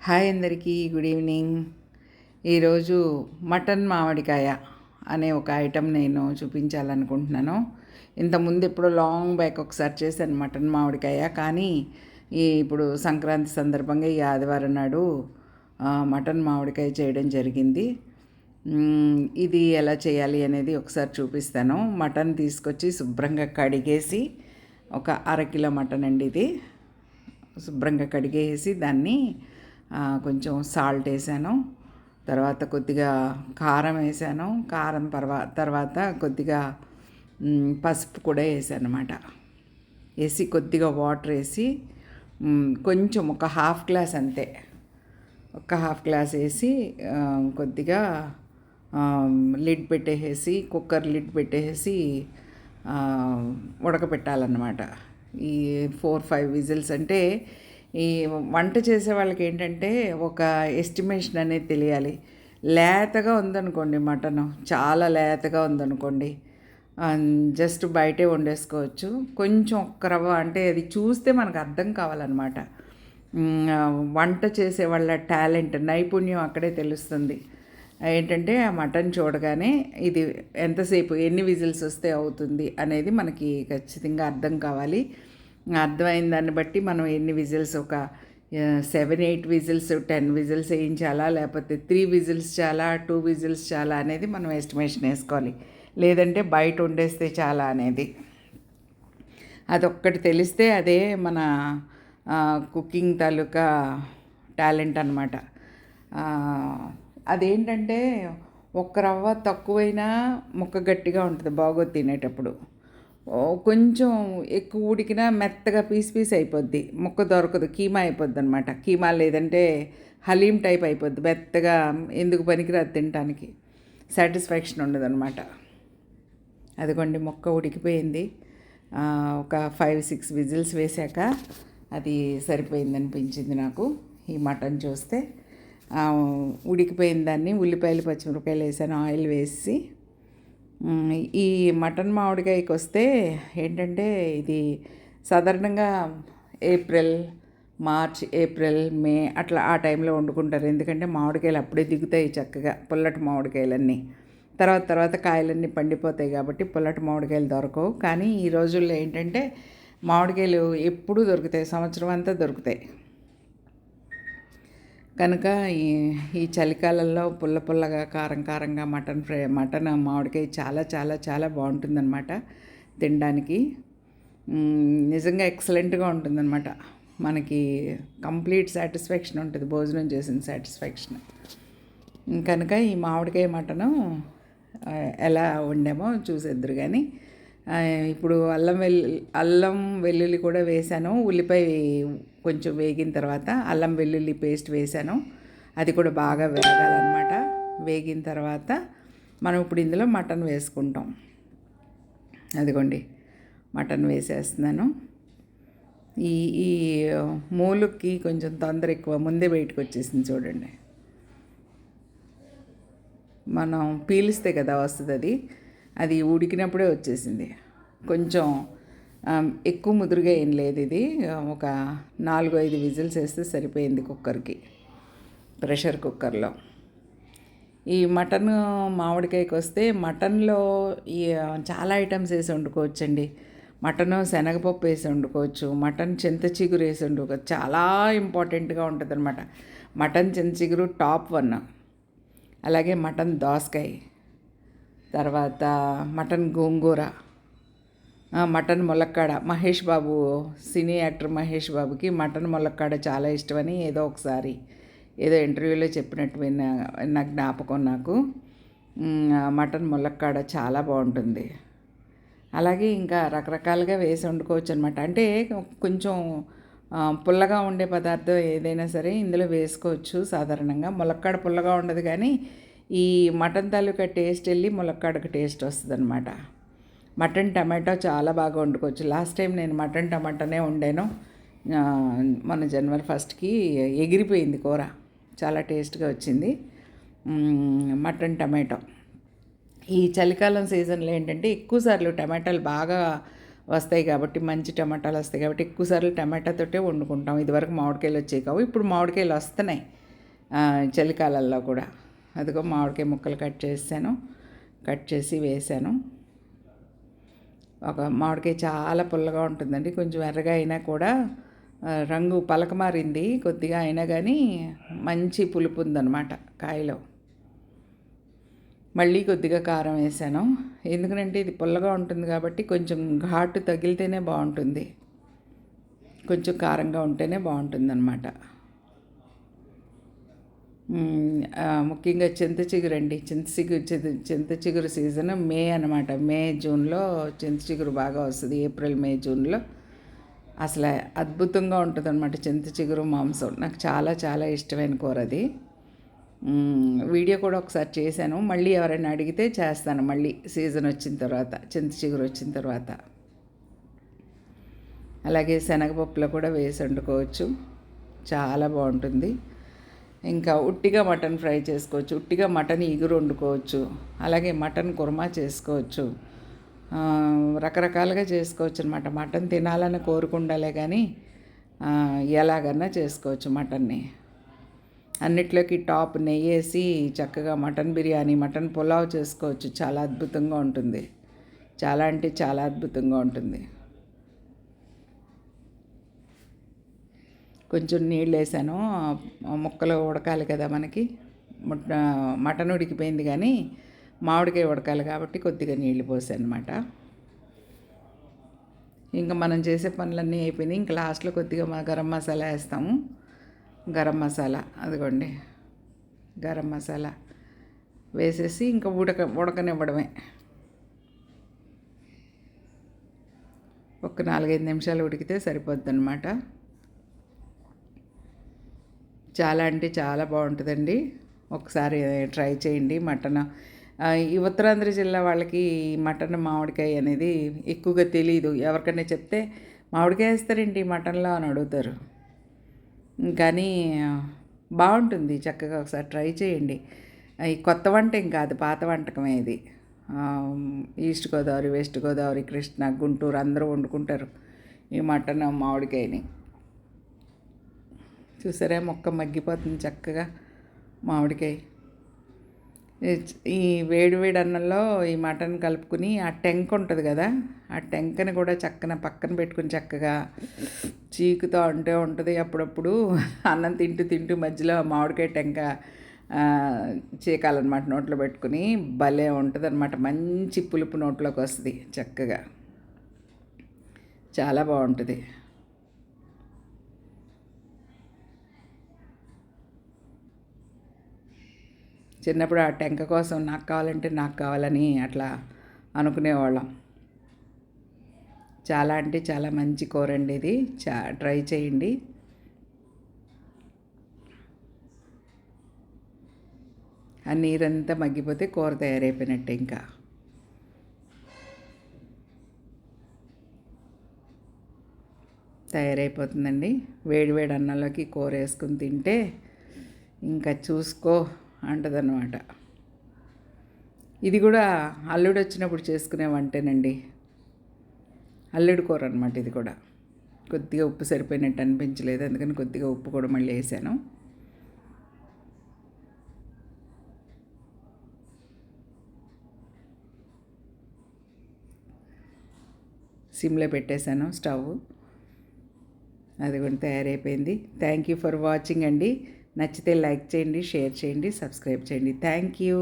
Hi అందరికీ, good evening. ఈరోజు mutton మామిడికాయ అనే ఒక ఐటెం నేను చూపించాలనుకుంటున్నాను. ఇంతకుముందు ఎప్పుడో లాంగ్ బ్యాక్ ఒకసారి చేశాను మటన్ మామిడికాయ. కానీ ఇప్పుడు సంక్రాంతి సందర్భంగా ఈ ఆదివారం నాడు మటన్ మామిడికాయ చేయడం జరిగింది. ఇది ఎలా చేయాలి అనేది ఒకసారి చూపిస్తాను. మటన్ తీసుకొచ్చి శుభ్రంగా కడిగేసి, ఒక అరకిలో మటన్ అండి ఇది. శుభ్రంగా కడిగేసి దాన్ని కొంచెం సాల్ట్ వేసాను. తర్వాత కొద్దిగా కారం వేసాను. కారం తర్వాత కొద్దిగా పసుపు కూడా వేసాను అన్నమాట. వేసి కొద్దిగా వాటర్ వేసి కొంచెం ఒక హాఫ్ గ్లాస్ అంతే, ఒక హాఫ్ గ్లాస్ వేసి కొద్దిగా లిడ్ పెట్టేసి, కుక్కర్ లిడ్ పెట్టేసి ఉడకపెట్టాలన్నమాట. ఈ 4-5 విజిల్స్. అంటే ఈ వంట చేసే వాళ్ళకి ఏంటంటే ఒక ఎస్టిమేషన్ అనేది తెలియాలి. లేతగా ఉందనుకోండి మటను, చాలా లేతగా ఉందనుకోండి, జస్ట్ బయటే వండేసుకోవచ్చు. కొంచెం ఒక్క రవ్వ, అంటే అది చూస్తే మనకు అర్థం కావాలన్నమాట. వంట చేసే వాళ్ళ టాలెంట్, నైపుణ్యం అక్కడే తెలుస్తుంది. ఏంటంటే ఆ మటన్ చూడగానే ఇది ఎంతసేపు, ఎన్ని విజిల్స్ వస్తే అవుతుంది అనేది మనకి ఖచ్చితంగా అర్థం కావాలి. అర్థమైన దాన్ని బట్టి మనం ఎన్ని విజిల్స్, ఒక 7-8 విజిల్స్, 10 విజిల్స్ వేయించాలా, లేకపోతే 3 విజిల్స్ చాలా, 2 విజిల్స్ చాలా అనేది మనం ఎస్టిమేషన్ వేసుకోవాలి. లేదంటే బయట వండేస్తే చాలా అనేది. అదొక్కటి తెలిస్తే అదే మన కుకింగ్ తాలూకా టాలెంట్ అన్నమాట. అదేంటంటే ఒక్క రవ్వ తక్కువైనా ముక్క గట్టిగా ఉంటుంది, బాగోదు తినేటప్పుడు. కొంచెం ఎక్కువ ఉడికినా మెత్తగా పీస్ అయిపోద్ది, ముక్క దొరకదు, కీమా అయిపోద్ది అనమాట. కీమా లేదంటే హలీం టైప్ అయిపోద్ది, మెత్తగా ఎందుకు పనికిరాదు, తినడానికి సాటిస్ఫాక్షన్ ఉండదు అనమాట. అదిగోండి ముక్క ఉడికిపోయింది. ఒక 5-6 విజిల్స్ వేసాక అది సరిపోయింది అనిపించింది నాకు. ఈ మటన్ చూస్తే ఉడికిపోయిన దాన్ని ఉల్లిపాయలు పచ్చిమిరపకాయలు వేసాను, ఆయిల్ వేసి. ఈ మటన్ మామిడికాయకి వస్తే ఏంటంటే ఇది సాధారణంగా మార్చ్, ఏప్రిల్, మే అట్లా ఆ టైంలో వండుకుంటారు. ఎందుకంటే మామిడికాయలు అప్పుడే దిగుతాయి చక్కగా, పుల్లటి మామిడికాయలన్నీ. తర్వాత కాయలన్నీ పండిపోతాయి కాబట్టి పుల్లటి మామిడికాయలు దొరకవు. కానీ ఈ రోజుల్లో ఏంటంటే మామిడికాయలు ఎప్పుడూ దొరుకుతాయి, సంవత్సరం అంతా దొరుకుతాయి. కనుక ఈ చలికాలంలో పుల్లగా కారంగా మటన్ మామిడికాయ చాలా చాలా చాలా బాగుంటుందన్నమాట తినడానికి. నిజంగా ఎక్సలెంట్గా ఉంటుందన్నమాట. మనకి కంప్లీట్ సాటిస్ఫాక్షన్ ఉంటుంది, భోజనం చేసిన సాటిస్ఫాక్షన్. కనుక ఈ మామిడికాయ మటను ఎలా వండామో చూసేద్దరు. కానీ ఇప్పుడు అల్లం వెల్లుల్లి కూడా వేసాను. ఉల్లిపాయ కొంచెం వేగిన తర్వాత అల్లం వెల్లుల్లి పేస్ట్ వేసాను. అది కూడా బాగా వేగాలన్నమాట. వేగిన తర్వాత మనం ఇప్పుడు ఇందులో మటన్ వేసుకుంటాం. అదిగోండి మటన్ వేసేస్తున్నాను. ఈ మూలుకి కొంచెం తొందర ఎక్కువ, ముందే బయటకు వచ్చేసింది చూడండి. మనం పీలిస్తే కదా వస్తుంది, అది ఉడికినప్పుడే వచ్చేసింది. కొంచెం ఎక్కువ ముదురుగా ఏం లేదు. ఇది ఒక 4-5 విజిల్స్ వేస్తే సరిపోయింది కుక్కర్కి, ప్రెషర్ కుక్కర్లో. ఈ మటన్ మామిడికాయకి వస్తే మటన్లో ఈ చాలా ఐటమ్స్ వేసి వండుకోవచ్చండి. మటన్ శనగపప్పు వేసి వండుకోవచ్చు, మటన్ చింత చిగురు వేసి వండుకోవచ్చు. చాలా ఇంపార్టెంట్గా ఉంటుంది అనమాట. మటన్ చింత చిగురు టాప్ 1. అలాగే మటన్ దోసకాయ, తర్వాత మటన్ గోంగూర, మటన్ ములక్కాడ. మహేష్ బాబు, సినీ యాక్టర్ మహేష్ బాబుకి మటన్ ములక్కాడ చాలా ఇష్టమని ఏదో ఇంటర్వ్యూలో చెప్పినట్టు నా జ్ఞాపకం నాకు. మటన్ ములక్కాడ చాలా బాగుంటుంది. అలాగే ఇంకా రకరకాలుగా వేసి వండుకోవచ్చు అనమాట. అంటే కొంచెం పుల్లగా ఉండే పదార్థం ఏదైనా సరే ఇందులో వేసుకోవచ్చు. సాధారణంగా ములక్కాడ పుల్లగా ఉండదు, కానీ ఈ మటన్ తాలూకా టేస్ట్ వెళ్ళి ములక్కాడకు టేస్ట్ వస్తుంది అనమాట. మటన్ టమాటో చాలా బాగా వండుకోవచ్చు. లాస్ట్ టైం నేను మటన్ టమాటానే వండాను. మన జనవరి 1కి ఎగిరిపోయింది కూర, చాలా టేస్ట్గా వచ్చింది. మటన్ టమాటో ఈ చలికాలం సీజన్లో ఏంటంటే ఎక్కువసార్లు టమాటాలు బాగా వస్తాయి కాబట్టి, మంచి టమాటాలు వస్తాయి కాబట్టి ఎక్కువసార్లు టమాటాతోటే వండుకుంటాం. ఇదివరకు మామిడికాయలు వచ్చేవి కావు, ఇప్పుడు మామిడికాయలు వస్తున్నాయి చలికాలంలో కూడా. అదిగో మామిడికాయ ముక్కలు కట్ చేశాను, కట్ చేసి వేశాను. ఒక మామిడికాయ చాలా పుల్లగా ఉంటుందండి, కొంచెం ఎర్రగా అయినా కూడా రంగు పలక మారింది కొద్దిగా, అయినా కానీ మంచి పులుపు ఉందన్నమాట కాయలో. మళ్ళీ కొద్దిగా కారం వేసాను, ఎందుకంటే ఇది పుల్లగా ఉంటుంది కాబట్టి కొంచెం ఘాటు తగిలితేనే బాగుంటుంది, కొంచెం కారంగా ఉంటేనే బాగుంటుందన్నమాట. ముఖ్యంగా చింత చిగురండి, చింత చిగురు సీజన్ మే అనమాట. మే జూన్లో చింత చిగురు బాగా వస్తుంది, ఏప్రిల్ మే జూన్లో అసలు అద్భుతంగా ఉంటుంది అనమాట చింత చిగురు మాంసం. నాకు చాలా చాలా ఇష్టమైన కూర అది. వీడియో కూడా ఒకసారి చేశాను, మళ్ళీ ఎవరైనా అడిగితే చేస్తాను మళ్ళీ సీజన్ వచ్చిన తర్వాత, చింత చిగురు వచ్చిన తర్వాత. అలాగే శనగపప్పులో కూడా వేసి వండుకోవచ్చు, చాలా బాగుంటుంది. ఇంకా ఉట్టిగా మటన్ ఫ్రై చేసుకోవచ్చు, ఉట్టిగా మటన్ ఇగురు వండుకోవచ్చు, అలాగే మటన్ కుర్మా చేసుకోవచ్చు, రకరకాలుగా చేసుకోవచ్చు అనమాట. మటన్ తినాలని కోరుకుండాలే కానీ ఎలాగన్నా చేసుకోవచ్చు మటన్ని. అన్నిట్లోకి టాప్ నెయ్యి వేసి చక్కగా మటన్ బిర్యానీ, మటన్ పులావ్ చేసుకోవచ్చు, చాలా అద్భుతంగా ఉంటుంది, చాలా అంటే చాలా అద్భుతంగా ఉంటుంది. కొంచెం నీళ్ళు వేసాను, ముక్కలు ఉడకాలి కదా మనకి. మటన్ ఉడికిపోయింది కానీ మామిడికాయ ఉడకాలి కాబట్టి కొద్దిగా నీళ్ళు పోసాను అనమాట. ఇంకా మనం చేసే పనులన్నీ అయిపోయినాయి. ఇంకా లాస్ట్లో కొద్దిగా గరం మసాలా వేస్తాము, గరం మసాలా అదిగోండి, గరం మసాలా వేసేసి ఇంకా ఉడకనివ్వడమే. ఒక 4-5 నిమిషాలు ఉడికితే సరిపోద్ది అనమాట. చాలా అంటే చాలా బాగుంటుందండి, ఒకసారి ట్రై చేయండి. మటన్ ఈ ఉత్తరాంధ్ర జిల్లా వాళ్ళకి మటన్ మామిడికాయ అనేది ఎక్కువగా తెలియదు. ఎవరికైనా చెప్తే మామిడికాయ వేస్తారేంటి మటన్లో అని అడుగుతారు, కానీ బాగుంటుంది, చక్కగా ఒకసారి ట్రై చేయండి. ఈ కొత్త వంట ఏం కాదు, పాత వంటకమే ఇది. ఈస్ట్ గోదావరి, వెస్ట్ గోదావరి, కృష్ణా, గుంటూరు అందరూ వండుకుంటారు ఈ మటన్ మామిడికాయని. చూసారా మొక్క మగ్గిపోతుంది చక్కగా మామిడికాయ. ఈ వేడి వేడి అన్నంలో ఈ మటన్ కలుపుకుని ఆ టెంక ఉంటుంది కదా, ఆ టెంకని కూడా పక్కన పెట్టుకుని చక్కగా చీకుతూ ఉంటుంది. అప్పుడప్పుడు అన్నం తింటూ మధ్యలో మామిడికాయ టెంక చీకాలన్నమాట నోట్లో పెట్టుకుని, భలే ఉంటుంది అనమాట. మంచి పులుపు నోట్లోకి వస్తుంది చక్కగా, చాలా బాగుంటుంది. చిన్నప్పుడు ఆ టెంక కోసం నాకు కావాలని అట్లా అనుకునేవాళ్ళం. చాలా అంటే చాలా మంచి కూర అండి ఇది, ట్రై చేయండి. ఆ నీరంతా మగ్గిపోతే కూర తయారైపోయినట్టే. ఇంకా తయారైపోతుందండి. వేడి వేడి అన్నంలోకి కూర వేసుకుని తింటే ఇంకా చూసుకో అంటదన్నమాట. ఇది కూడా అల్లుడు వచ్చినప్పుడు చేసుకునే వంటేనండి, అల్లుడు కూర అనమాట. ఇది కూడా కొద్దిగా ఉప్పు సరిపోయినట్టు అనిపించలేదు, అందుకని కొద్దిగా ఉప్పు కూడా మళ్ళీ వేసాను. సిమ్లో పెట్టేశాను స్టవ్, అది కూడా తయారైపోయింది. థ్యాంక్ యూ ఫర్ వాచింగ్ అండి. నచ్చితే లైక్ చేయండి, షేర్ చేయండి, సబ్స్క్రైబ్ చేయండి. Thank you.